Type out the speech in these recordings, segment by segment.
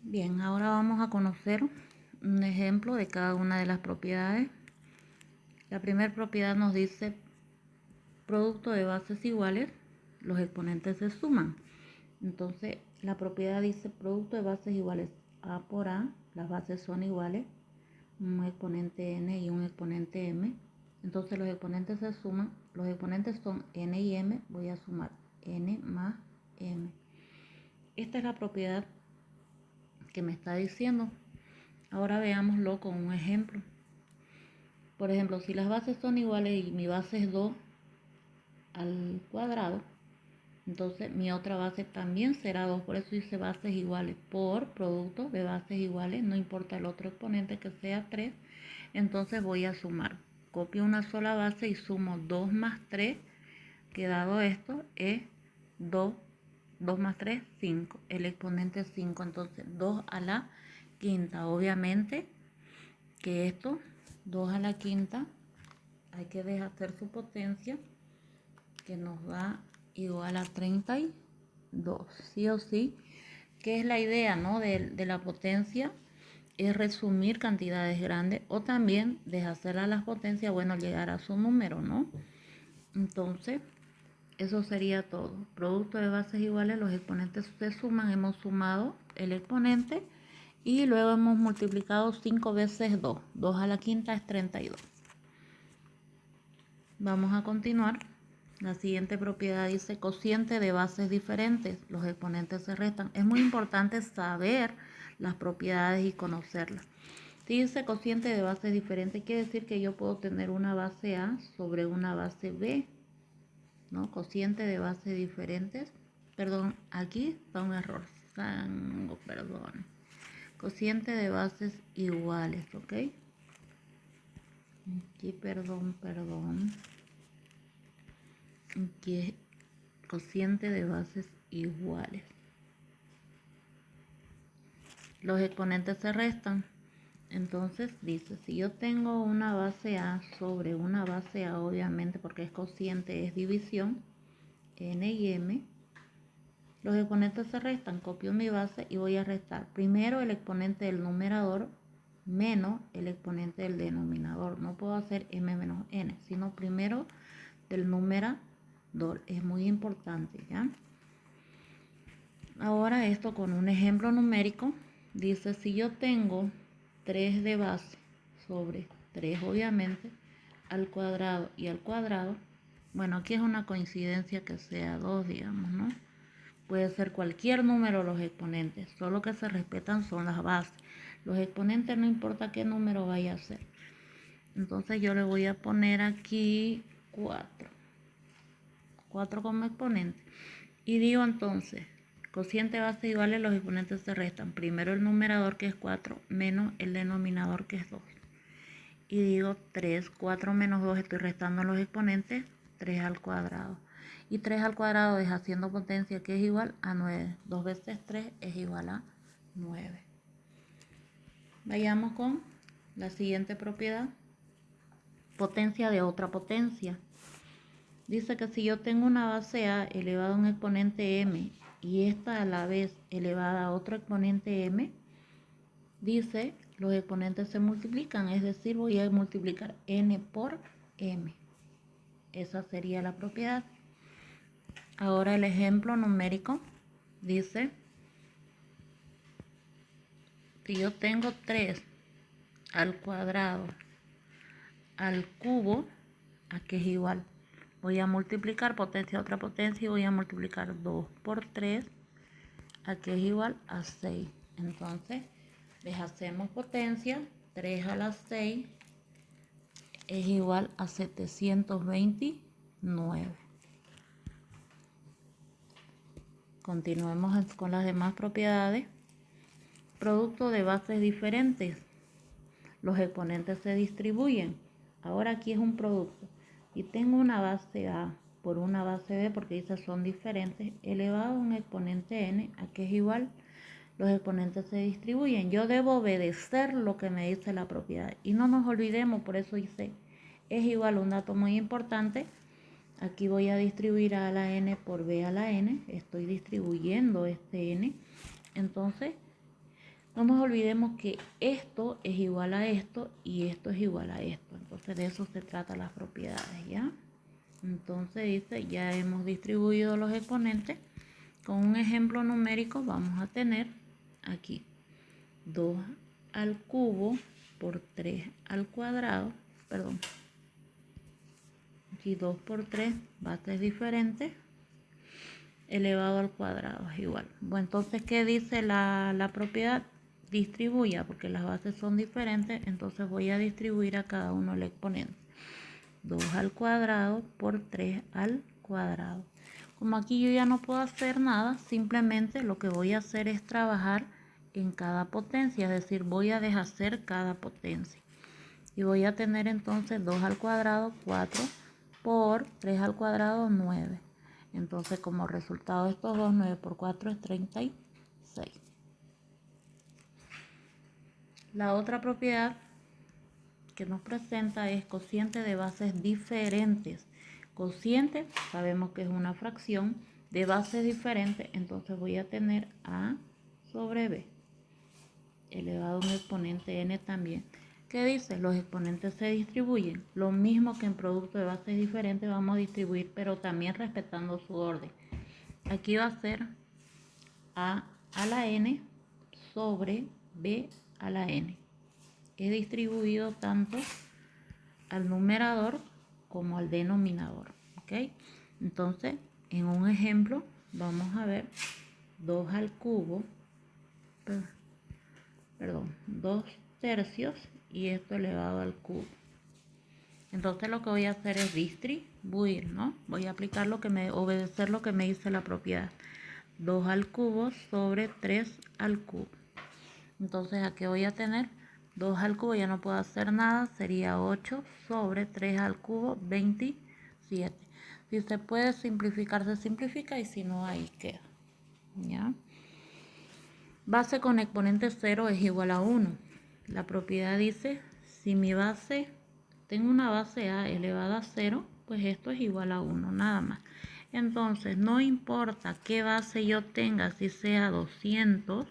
Bien, ahora vamos a conocer un ejemplo de cada una de las propiedades. La primera propiedad nos dice producto de bases iguales, los exponentes se suman. Entonces, la propiedad dice producto de bases iguales A por A, las bases son iguales, un exponente n y un exponente m. Entonces los exponentes se suman, los exponentes son n y m, voy a sumar n más m. Esta es la propiedad que me está diciendo. Ahora veámoslo con un ejemplo. Por ejemplo, si las bases son iguales y mi base es 2 al cuadrado, entonces mi otra base también será 2. Por eso dice bases iguales por producto de bases iguales, no importa el otro exponente que sea 3. Entonces voy a sumar. Copio una sola base y sumo 2 más 3, que dado esto es 2. 2 más 3, 5. El exponente es 5. Entonces 2 a la quinta. Obviamente que esto, 2 a la quinta, hay que deshacer su potencia, que nos da igual a 32. Sí o sí, que es la idea, ¿no? de la potencia, es resumir cantidades grandes o también deshacer a las potencias, bueno, llegar a su número, ¿no? Entonces, eso sería todo. Producto de bases iguales, los exponentes se suman, hemos sumado el exponente y luego hemos multiplicado 5 veces 2. 2 a la quinta es 32. Vamos a continuar. La siguiente propiedad dice cociente de bases diferentes. Los exponentes se restan. Es muy importante saber las propiedades y conocerlas. Si dice cociente de bases diferentes, quiere decir que yo puedo tener una base A sobre una base B, ¿no? Cociente de bases diferentes. Perdón, aquí está un error. Perdón. Cociente de bases iguales, ¿ok? Aquí, perdón. Aquí es cociente de bases iguales. Los exponentes se restan. Entonces dice, si yo tengo una base A sobre una base A, obviamente porque es cociente, es división, n y m, los exponentes se restan. Copio mi base y voy a restar primero el exponente del numerador menos el exponente del denominador. No puedo hacer m menos n, sino primero del numerador. Es muy importante, ¿ya? Ahora esto con un ejemplo numérico. Dice, si yo tengo 3 de base sobre 3, obviamente, al cuadrado y al cuadrado, bueno, aquí es una coincidencia que sea 2, digamos, ¿no? Puede ser cualquier número los exponentes, solo que se respetan son las bases. Los exponentes no importa qué número vaya a ser. Entonces yo le voy a poner aquí 4. 4 como exponente. Y digo entonces, cociente base iguales, los exponentes se restan. Primero el numerador, que es 4, menos el denominador, que es 2. Y digo 3, 4 menos 2, estoy restando los exponentes, 3 al cuadrado. Y 3 al cuadrado es haciendo potencia, que es igual a 9. 2 veces 3 es igual a 9. Vayamos con la siguiente propiedad. Potencia de otra potencia. Dice que si yo tengo una base A elevada a un exponente m y esta a la vez elevada a otro exponente m, dice los exponentes se multiplican, es decir, voy a multiplicar n por m. Esa sería la propiedad. Ahora el ejemplo numérico dice, si yo tengo 3 al cuadrado al cubo, ¿a qué es igual? Voy a multiplicar potencia a otra potencia y voy a multiplicar 2 por 3, a que es igual a 6. Entonces, deshacemos potencia, 3 a la 6 es igual a 729. Continuemos con las demás propiedades. Producto de bases diferentes. Los exponentes se distribuyen. Ahora aquí es un producto. Y tengo una base A por una base B, porque esas son diferentes, elevado a un exponente n, a que es igual. Los exponentes se distribuyen. Yo debo obedecer lo que me dice la propiedad. Y no nos olvidemos, por eso dice, es igual, un dato muy importante. Aquí voy a distribuir a la n por b a la n. Estoy distribuyendo este n. Entonces, No nos olvidemos que esto es igual a esto y esto es igual a esto. Entonces de eso se trata las propiedades, ¿ya? Entonces dice, ya hemos distribuido los exponentes. Con un ejemplo numérico vamos a tener aquí 2 al cubo por 3 al cuadrado, perdón, aquí 2 por 3, bases diferentes, elevado al cuadrado es igual. Bueno, entonces, ¿qué dice la propiedad? Distribuya, porque las bases son diferentes, entonces voy a distribuir a cada uno el exponente. 2 al cuadrado por 3 al cuadrado. Como aquí yo ya no puedo hacer nada, simplemente lo que voy a hacer es trabajar en cada potencia, es decir, voy a deshacer cada potencia. Y voy a tener entonces 2 al cuadrado, 4, por 3 al cuadrado, 9. Entonces, como resultado de estos dos, 9 por 4 es 36. La otra propiedad que nos presenta es cociente de bases diferentes. Cociente, sabemos que es una fracción de bases diferentes, entonces voy a tener A sobre B, elevado a un exponente n también. ¿Qué dice? Los exponentes se distribuyen. Lo mismo que en producto de bases diferentes vamos a distribuir, pero también respetando su orden. Aquí va a ser A a la n sobre B a la n. He distribuido tanto al numerador como al denominador, ¿ok? Entonces, en un ejemplo, vamos a ver 2 al cubo, perdón, 2 tercios y esto elevado al cubo. Entonces lo que voy a hacer es distribuir, ¿no? Voy a aplicar obedecer lo que me dice la propiedad. 2 al cubo sobre 3 al cubo. Entonces aquí voy a tener 2 al cubo, ya no puedo hacer nada, sería 8 sobre 3 al cubo, 27. Si se puede simplificar, se simplifica y si no, ahí queda. ¿Ya? Base con exponente 0 es igual a 1. La propiedad dice, si mi base, tengo una base A elevada a 0, pues esto es igual a 1, nada más. Entonces, no importa qué base yo tenga, si sea 200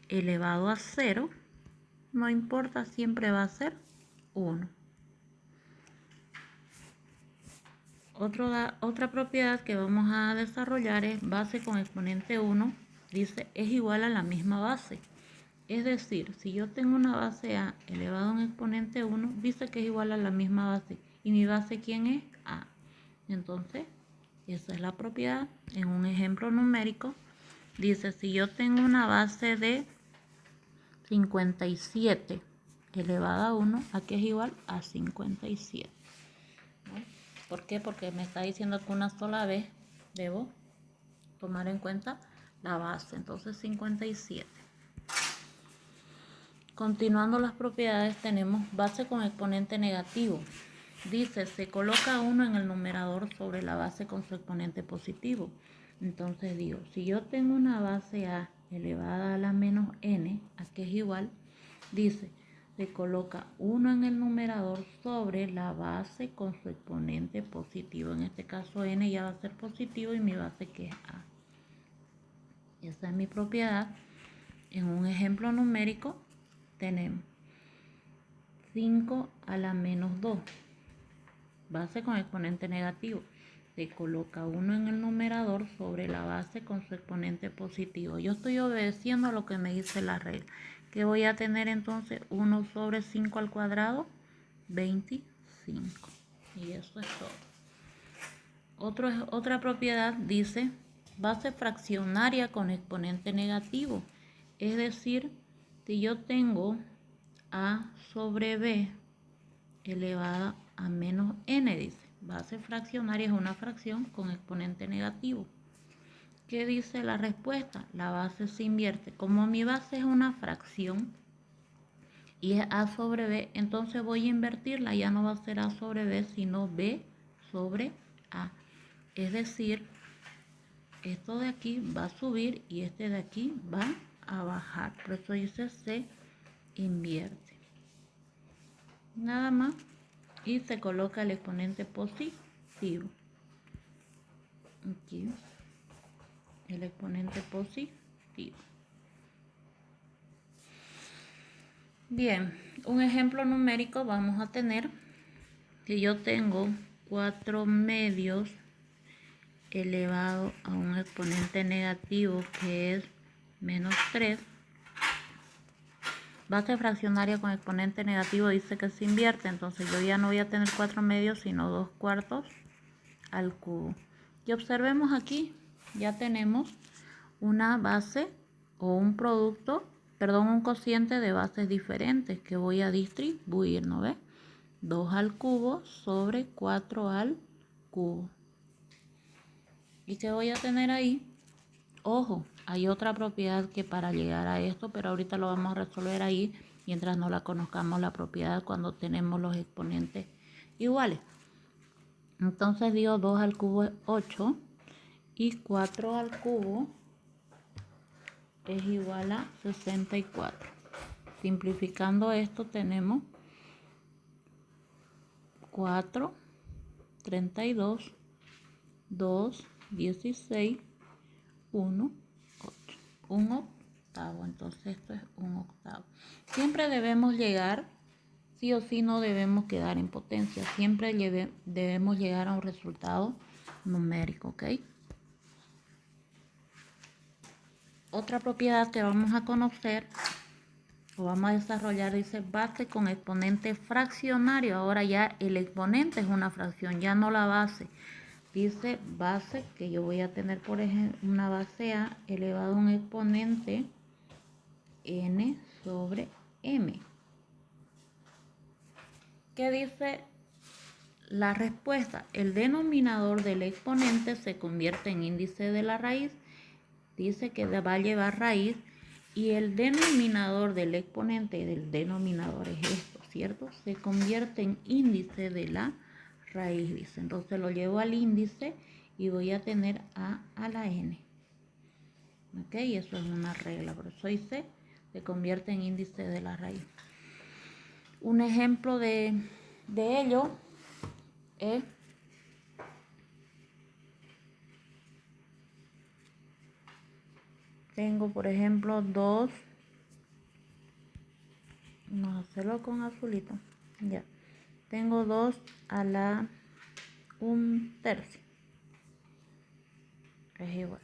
elevado a 0, no importa, siempre va a ser 1. Otra propiedad que vamos a desarrollar es base con exponente 1. Dice, es igual a la misma base. Es decir, si yo tengo una base A elevado a un exponente 1, dice que es igual a la misma base. ¿Y mi base quién es? A. Entonces, esa es la propiedad. En un ejemplo numérico, dice, si yo tengo una base de 57 elevada a 1, aquí es igual a 57. ¿No? ¿Por qué? Porque me está diciendo que una sola vez debo tomar en cuenta la base. Entonces 57. Continuando las propiedades, tenemos base con exponente negativo. Dice, se coloca 1 en el numerador sobre la base con su exponente positivo. Entonces digo, si yo tengo una base A elevada a la menos n, aquí es igual, dice, se coloca 1 en el numerador sobre la base con su exponente positivo. En este caso n ya va a ser positivo y mi base que es A. Esa es mi propiedad. En un ejemplo numérico tenemos 5 a la menos 2, base con exponente negativo. Se coloca 1 en el numerador sobre la base con su exponente positivo. Yo estoy obedeciendo a lo que me dice la regla. ¿Qué voy a tener entonces? 1 sobre 5 al cuadrado, 25. Y eso es todo. Otra propiedad dice base fraccionaria con exponente negativo. Es decir, si yo tengo A sobre B elevada a menos n, dice. Base fraccionaria es una fracción con exponente negativo. ¿Qué dice la respuesta? La base se invierte. Como mi base es una fracción y es A sobre B, entonces voy a invertirla. Ya no va a ser A sobre B, sino B sobre A. Es decir, esto de aquí va a subir y este de aquí va a bajar. Por eso dice se invierte. Nada más. Y se coloca el exponente positivo. Aquí. El exponente positivo. Bien, un ejemplo numérico vamos a tener que yo tengo 4 medios elevado a un exponente negativo que es menos 3. Base fraccionaria con exponente negativo dice que se invierte, entonces yo ya no voy a tener 4 medios sino 2 cuartos al cubo. Y observemos aquí, ya tenemos una base o un producto, perdón, un cociente de bases diferentes que voy a distribuir, ¿no ve? 2 al cubo sobre 4 al cubo. ¿Y qué voy a tener ahí? Ojo, hay otra propiedad que para llegar a esto, pero ahorita lo vamos a resolver ahí mientras no la conozcamos la propiedad cuando tenemos los exponentes iguales. Entonces digo 2 al cubo es 8 y 4 al cubo es igual a 64. Simplificando esto tenemos 4, 32, 2, 16, 1, 8. Un octavo, entonces esto es un octavo. Siempre debemos llegar, sí o sí no debemos quedar en potencia. Siempre debemos llegar a un resultado numérico, ¿ok? Otra propiedad que vamos a conocer o vamos a desarrollar dice base con exponente fraccionario. Ahora ya el exponente es una fracción, ya no la base. Dice base que yo voy a tener, por ejemplo, una base A elevado a un exponente n sobre m. ¿Qué dice la respuesta? El denominador del exponente se convierte en índice de la raíz. Dice que va a llevar raíz y el denominador del exponente del denominador es esto, ¿cierto? Se convierte en índice de la raíz, dice. Entonces lo llevo al índice y voy a tener a la n. ¿Ok? Y eso es una regla, por eso dice se convierte en índice de la raíz. Un ejemplo de ello es tengo por ejemplo 2, vamos a hacerlo con azulito, ya, tengo 2 a la 1/3 es igual.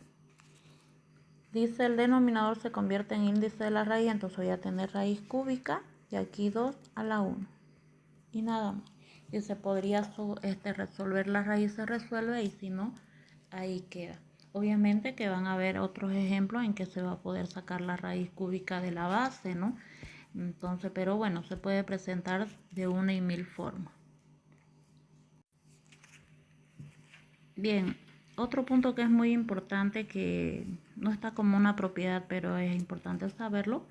Dice el denominador se convierte en índice de la raíz, entonces voy a tener raíz cúbica y aquí 2 a la 1 y nada más. Y se podría resolver la raíz, se resuelve, y si no, ahí queda. Obviamente que van a haber otros ejemplos en que se va a poder sacar la raíz cúbica de la base, ¿no? Entonces, pero bueno, se puede presentar de una y mil formas. Bien, otro punto que es muy importante, que no está como una propiedad, pero es importante saberlo.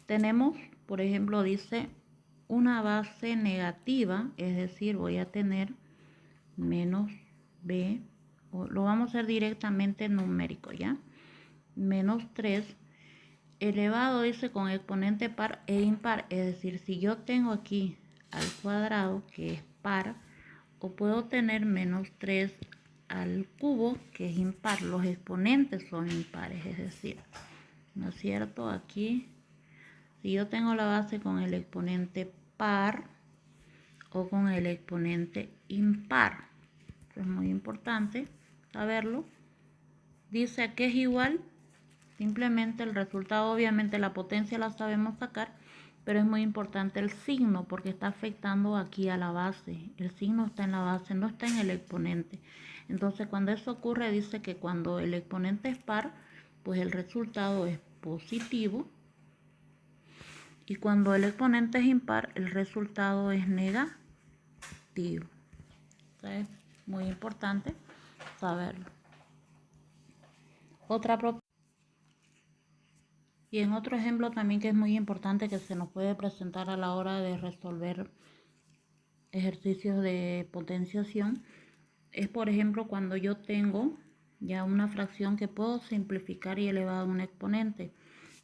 Tenemos, por ejemplo, dice una base negativa, es decir, voy a tener menos b, o lo vamos a hacer directamente numérico, ¿ya? Menos 3 elevado, dice, con exponente par e impar, es decir, si yo tengo aquí al cuadrado, que es par, o puedo tener menos 3 al cubo, que es impar. Los exponentes son impares, es decir, ¿no es cierto? Aquí, si yo tengo la base con el exponente par o con el exponente impar, eso es muy importante saberlo. Dice a qué es igual, simplemente el resultado, obviamente la potencia la sabemos sacar, pero es muy importante el signo porque está afectando aquí a la base. El signo está en la base, no está en el exponente. Entonces cuando eso ocurre dice que cuando el exponente es par, pues el resultado es positivo. Y cuando el exponente es impar, el resultado es negativo. Entonces, muy importante saberlo. Otra propiedad. Y en otro ejemplo también que es muy importante que se nos puede presentar a la hora de resolver ejercicios de potenciación es, por ejemplo, cuando yo tengo ya una fracción que puedo simplificar y elevar a un exponente.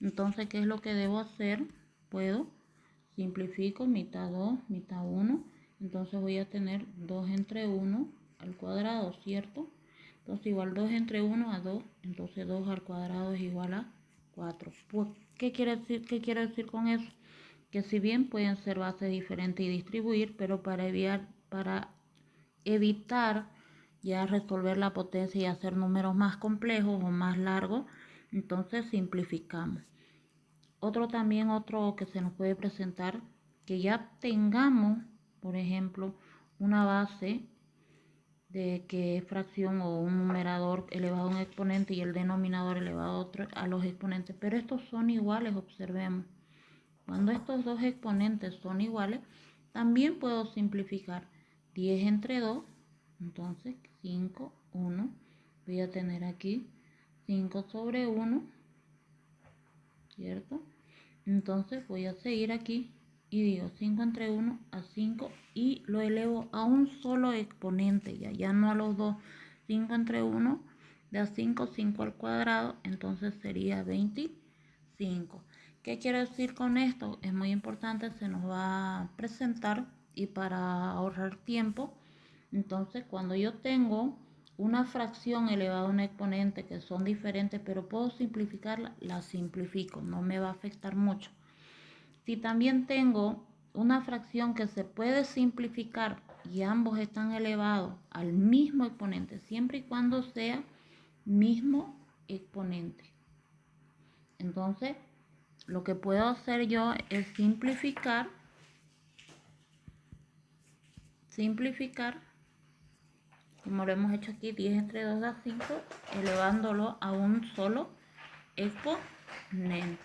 Entonces, ¿qué es lo que debo hacer? Puedo simplifico mitad 2, mitad 1. Entonces voy a tener 2 entre 1 al cuadrado, ¿cierto? Entonces igual 2 entre 1 a 2. Entonces 2 al cuadrado es igual a 4. Pues, ¿qué quiere decir con eso? que si bien pueden ser bases diferentes y distribuir, pero para evitar ya resolver la potencia y hacer números más complejos o más largos, entonces simplificamos. Otro que se nos puede presentar, que ya tengamos, por ejemplo, una base de que es fracción o un numerador elevado a un exponente y el denominador elevado a otro a los exponentes, pero estos son iguales, observemos. Cuando estos dos exponentes son iguales, también puedo simplificar 10 entre 2, entonces 5, 1, voy a tener aquí 5 sobre 1, ¿cierto? Entonces voy a seguir aquí y digo 5 entre 1 a 5 y lo elevo a un solo exponente, ya no a los dos. 5 entre 1 da 5, 5 al cuadrado, entonces sería 25. ¿Qué quiero decir con esto? Es muy importante, se nos va a presentar y para ahorrar tiempo, entonces cuando yo tengo una fracción elevada a un exponente que son diferentes, pero puedo simplificarla, la simplifico, no me va a afectar mucho. Si también tengo una fracción que se puede simplificar y ambos están elevados al mismo exponente, siempre y cuando sea mismo exponente. Entonces, lo que puedo hacer yo es simplificar, como lo hemos hecho aquí, 10 entre 2 da 5, elevándolo a un solo exponente.